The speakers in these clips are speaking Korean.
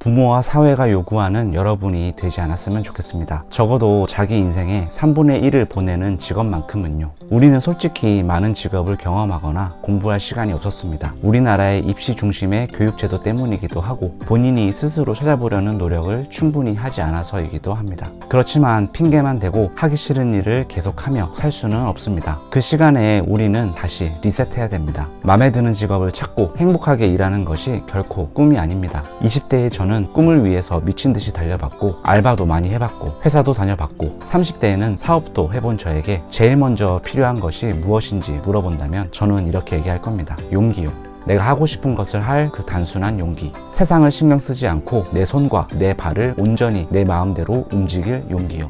부모와 사회가 요구하는 여러분이 되지 않았으면 좋겠습니다. 적어도 자기 인생의 3분의 1을 보내는 직업만큼은요. 우리는 솔직히 많은 직업을 경험하거나 공부할 시간이 없었습니다. 우리나라의 입시 중심의 교육제도 때문이기도 하고 본인이 스스로 찾아보려는 노력을 충분히 하지 않아서이기도 합니다. 그렇지만 핑계만 대고 하기 싫은 일을 계속하며 살 수는 없습니다. 그 시간에 우리는 다시 리셋해야 됩니다. 마음에 드는 직업을 찾고 행복하게 일하는 것이 결코 꿈이 아닙니다. 20대의 저는 꿈을 위해서 미친 듯이 달려봤고 알바도 많이 해봤고 회사도 다녀봤고 30대에는 사업도 해본 저에게 제일 먼저 필요한 것이 무엇인지 물어본다면 저는 이렇게 얘기할 겁니다. 용기요. 내가 하고 싶은 것을 할 그 단순한 용기. 세상을 신경 쓰지 않고 내 손과 내 발을 온전히 내 마음대로 움직일 용기요.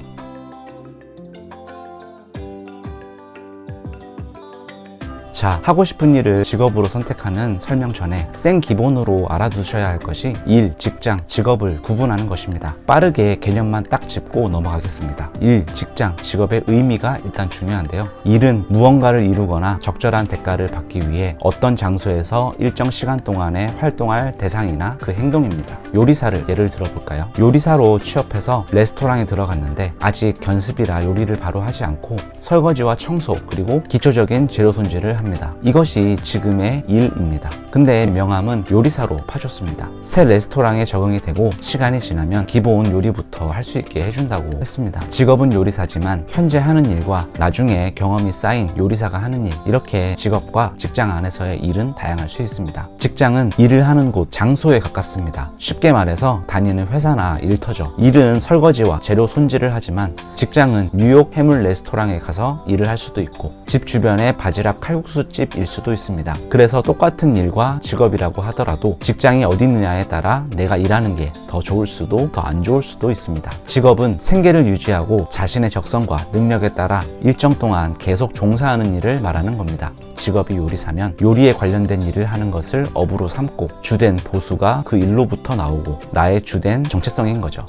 자, 하고 싶은 일을 직업으로 선택하는 설명 전에 생 기본으로 알아두셔야 할 것이 일, 직장, 직업을 구분하는 것입니다. 빠르게 개념만 딱 짚고 넘어가겠습니다. 일, 직장, 직업의 의미가 일단 중요한데요. 일은 무언가를 이루거나 적절한 대가를 받기 위해 어떤 장소에서 일정 시간 동안에 활동할 대상이나 그 행동입니다. 요리사를 예를 들어볼까요? 요리사로 취업해서 레스토랑에 들어갔는데 아직 견습이라 요리를 바로 하지 않고 설거지와 청소 그리고 기초적인 재료 손질을 합니다. 이것이 지금의 일입니다. 근데 명함은 요리사로 파줬습니다. 새 레스토랑에 적응이 되고 시간이 지나면 기본 요리부터 할 수 있게 해준다고 했습니다. 직업은 요리사지만 현재 하는 일과 나중에 경험이 쌓인 요리사가 하는 일, 이렇게 직업과 직장 안에서의 일은 다양할 수 있습니다. 직장은 일을 하는 곳, 장소에 가깝습니다. 쉽게 말해서 다니는 회사나 일터죠. 일은 설거지와 재료 손질을 하지만 직장은 뉴욕 해물 레스토랑에 가서 일을 할 수도 있고 집 주변의 바지락 칼국수집일 수도 있습니다. 그래서 똑같은 일과 직업이라고 하더라도 직장이 어디 있느냐에 따라 내가 일하는 게 더 좋을 수도 더 안 좋을 수도 있습니다. 직업은 생계를 유지하고 자신의 적성과 능력에 따라 일정 동안 계속 종사하는 일을 말하는 겁니다. 직업이 요리사면 요리에 관련된 일을 하는 것을 업으로 삼고 주된 보수가 그 일로부터 나오고 나의 주된 정체성인 거죠.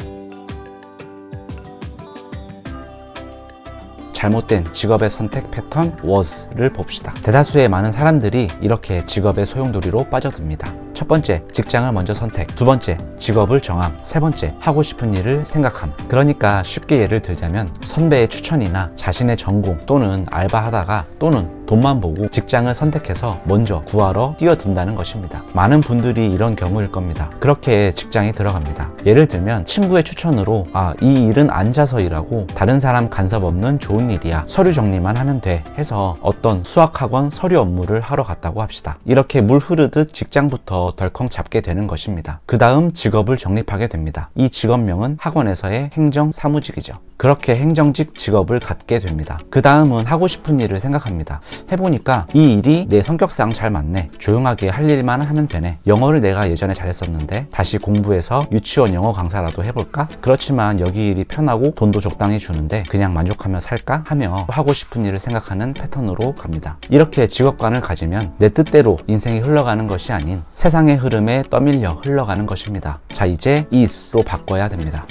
잘못된 직업의 선택 패턴 was를 봅시다. 대다수의 많은 사람들이 이렇게 직업의 소용돌이로 빠져듭니다. 첫 번째, 직장을 먼저 선택. 두 번째, 직업을 정함. 세 번째, 하고 싶은 일을 생각함. 그러니까 쉽게 예를 들자면 선배의 추천이나 자신의 전공 또는 알바하다가 또는 돈만 보고 직장을 선택해서 먼저 구하러 뛰어든다는 것입니다. 많은 분들이 이런 경우일 겁니다. 그렇게 직장에 들어갑니다. 예를 들면 친구의 추천으로 이 일은 앉아서 일하고 다른 사람 간섭 없는 좋은 일이야. 서류 정리만 하면 돼 해서 어떤 수학학원 서류 업무를 하러 갔다고 합시다. 이렇게 물 흐르듯 직장부터 덜컹 잡게 되는 것입니다. 그 다음 직업을 정립하게 됩니다. 이 직업명은 학원에서의 행정사무직이죠. 그렇게 행정직 직업을 갖게 됩니다. 그 다음은 하고 싶은 일을 생각합니다. 해보니까 이 일이 내 성격상 잘 맞네. 조용하게 할 일만 하면 되네. 영어를 내가 예전에 잘했었는데 다시 공부해서 유치원 영어 강사라도 해볼까? 그렇지만 여기 일이 편하고 돈도 적당히 주는데 그냥 만족하며 살까? 하며 하고 싶은 일을 생각하는 패턴으로 갑니다. 이렇게 직업관을 가지면 내 뜻대로 인생이 흘러가는 것이 아닌 세상의 흐름에 떠밀려 흘러가는 것입니다. 자, 이제 is로 바꿔야 됩니다.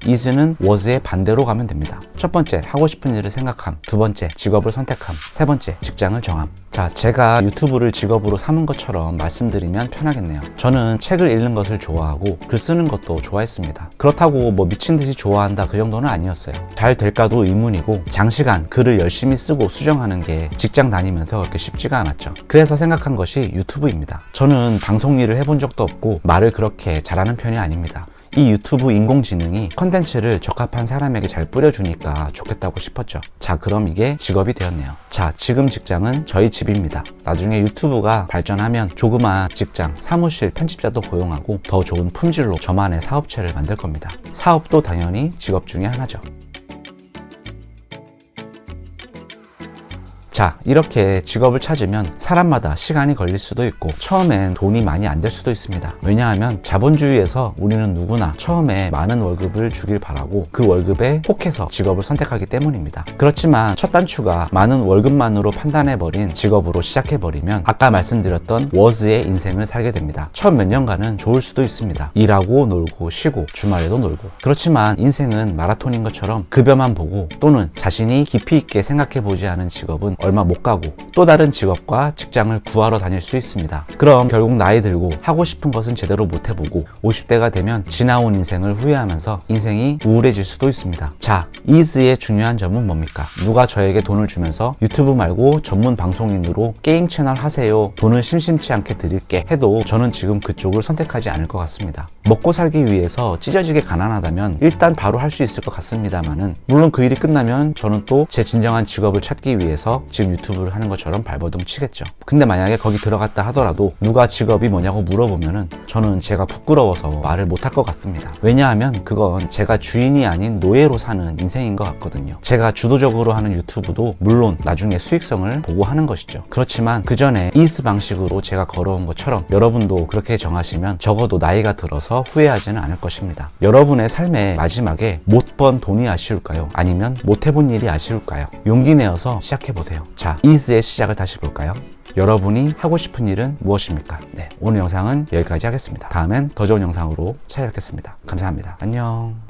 is는 was의 반대로 가면 됩니다. 첫 번째, 하고 싶은 일을 생각함. 두 번째, 직업을 선택함. 세 번째, 직장을 정함. 자, 제가 유튜브를 직업으로 삼은 것처럼 말씀드리면 편하겠네요. 저는 책을 읽는 것을 좋아하고 글 쓰는 것도 좋아했습니다. 그렇다고 미친 듯이 좋아한다 그 정도는 아니었어요. 잘 될까도 의문이고 장시간 글을 열심히 쓰고 수정하는 게 직장 다니면서 그렇게 쉽지가 않았죠. 그래서 생각한 것이 유튜브입니다. 저는 방송 일을 해본 적도 없고 말을 그렇게 잘하는 편이 아닙니다. 이 유튜브 인공지능이 컨텐츠를 적합한 사람에게 잘 뿌려주니까 좋겠다고 싶었죠. 자, 그럼 이게 직업이 되었네요. 자, 지금 직장은 저희 집입니다. 나중에 유튜브가 발전하면 조그마한 직장, 사무실, 편집자도 고용하고 더 좋은 품질로 저만의 사업체를 만들 겁니다. 사업도 당연히 직업 중에 하나죠. 자, 이렇게 직업을 찾으면 사람마다 시간이 걸릴 수도 있고 처음엔 돈이 많이 안 될 수도 있습니다. 왜냐하면 자본주의에서 우리는 누구나 처음에 많은 월급을 주길 바라고 그 월급에 혹해서 직업을 선택하기 때문입니다. 그렇지만 첫 단추가 많은 월급만으로 판단해버린 직업으로 시작해버리면 아까 말씀드렸던 was의 인생을 살게 됩니다. 처음 몇 년간은 좋을 수도 있습니다. 일하고 놀고 쉬고 주말에도 놀고. 그렇지만 인생은 마라톤인 것처럼 급여만 보고 또는 자신이 깊이 있게 생각해보지 않은 직업은 얼마 못 가고 또 다른 직업과 직장을 구하러 다닐 수 있습니다. 그럼 결국 나이 들고 하고 싶은 것은 제대로 못 해보고 50대가 되면 지나온 인생을 후회하면서 인생이 우울해질 수도 있습니다. 자, 이즈의 중요한 점은 뭡니까? 누가 저에게 돈을 주면서 유튜브 말고 전문 방송인으로 게임 채널 하세요, 돈을 심심치 않게 드릴게 해도 저는 지금 그쪽을 선택하지 않을 것 같습니다. 먹고 살기 위해서 찢어지게 가난하다면 일단 바로 할 수 있을 것 같습니다만은, 물론 그 일이 끝나면 저는 또 제 진정한 직업을 찾기 위해서 지금 유튜브를 하는 것처럼 발버둥 치겠죠. 근데 만약에 거기 들어갔다 하더라도 누가 직업이 뭐냐고 물어보면은 저는 제가 부끄러워서 말을 못할 것 같습니다. 왜냐하면 그건 제가 주인이 아닌 노예로 사는 인생인 것 같거든요. 제가 주도적으로 하는 유튜브도 물론 나중에 수익성을 보고 하는 것이죠. 그렇지만 그 전에 이즈 방식으로 제가 걸어온 것처럼 여러분도 그렇게 정하시면 적어도 나이가 들어서 후회하지는 않을 것입니다. 여러분의 삶의 마지막에 못 번 돈이 아쉬울까요? 아니면 못 해본 일이 아쉬울까요? 용기 내어서 시작해보세요. 자, 이즈의 시작을 다시 볼까요? 여러분이 하고 싶은 일은 무엇입니까? 네, 오늘 영상은 여기까지 하겠습니다. 다음엔 더 좋은 영상으로 찾아뵙겠습니다. 감사합니다. 안녕.